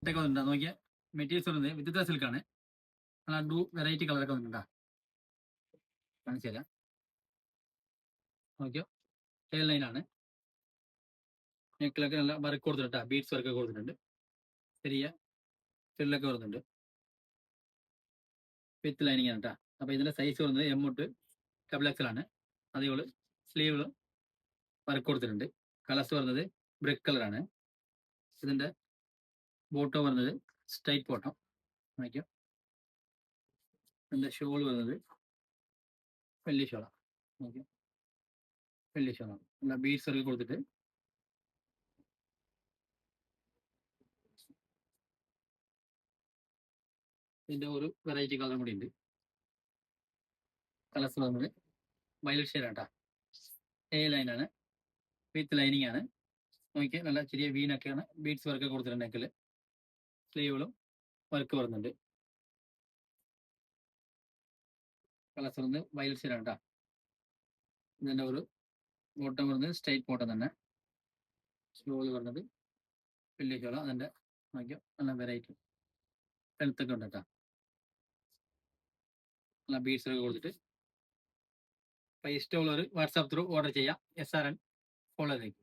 ഇതൊക്കെ വന്നിട്ടുണ്ട് നോക്കിയാൽ മെറ്റീരിയൽസ് വരുന്നത് വിത്ത് സിൽക്കാണ്. നല്ല വെറൈറ്റി കളറൊക്കെ വന്നിട്ടുണ്ടാ കാണിച്ചു തരാം. നോക്കിയോ ടേൽ ലൈനാണ്. നെക്കിലൊക്കെ നല്ല വർക്ക് കൊടുത്തിട്ടാ ബീഡ്സ് വർക്ക് കൊടുത്തിട്ടുണ്ട്. ചെറിയ ഫ്രില്ലൊക്കെ വരുന്നുണ്ട്. വിത്ത് ലൈനിങ് ആണ് കേട്ടോ. അപ്പോൾ ഇതിന്റെ സൈസ് വരുന്നത് എം തൊട്ട് ഡബിൾ എക്സൽ ആണ്. അതേപോലെ സ്ലീവ് വർക്ക് കൊടുത്തിട്ടുണ്ട്. കളേഴ്സ് വരുന്നത് ബ്രിക്ക് കളറാണ്. ഇതിന്റെ ബോട്ടം വരുന്നത് സ്ട്രൈറ്റ് ബോട്ടം. നോക്കിയോ ഇതിന്റെ ഷോൾ വരുന്നത് വെള്ളി ഷോളാണ്. നോക്കിയോ വെള്ളി ഷോളാണ്. നല്ല ബീഡ്സ് വർക്ക് കൊടുത്തിട്ട് ഇതിന്റെ ഒരു വെറൈറ്റി കളർ കൂടി ഉണ്ട്. കളേഴ്സ് വരുന്നത് വയലറ്റ് ഷെയ്ഡ് ആട്ടാ. എ ലൈനാണ്. വിത്ത് ലൈനിങ് ആണ്. നോക്കിയാൽ നല്ല ചെറിയ വീനൊക്കെയാണ്. ബീഡ്സ് വർക്ക് കൊടുത്തിട്ടുണ്ട്. നെക്കില് സ്ലീവുകളും വർക്ക് വരുന്നുണ്ട്. കളേഴ്സ് വരുന്നത് വയലറ്റ് ഷെയ്ഡ് ആട്ടാ. ഇതിന്റെ ഒരു ബോട്ടം വരുന്നത് സ്ട്രൈറ്റ് ബോട്ടം തന്നെ. ഷോൾ വരുന്നത് വലിയ ഷോള. അതിന്റെ നോക്കിയോ നല്ല വെറൈറ്റി ലെങ്ത്തൊക്കെ ഉണ്ട് കേട്ടോ. നല്ല ബീഡ്സ് ഒക്കെ കൊടുത്തിട്ട്. അപ്പോൾ ഇഷ്ടമുള്ളവർ വാട്സാപ്പ് ത്രൂ ഓർഡർ ചെയ്യാം. SRN ഫോളോ ചെയ്യും.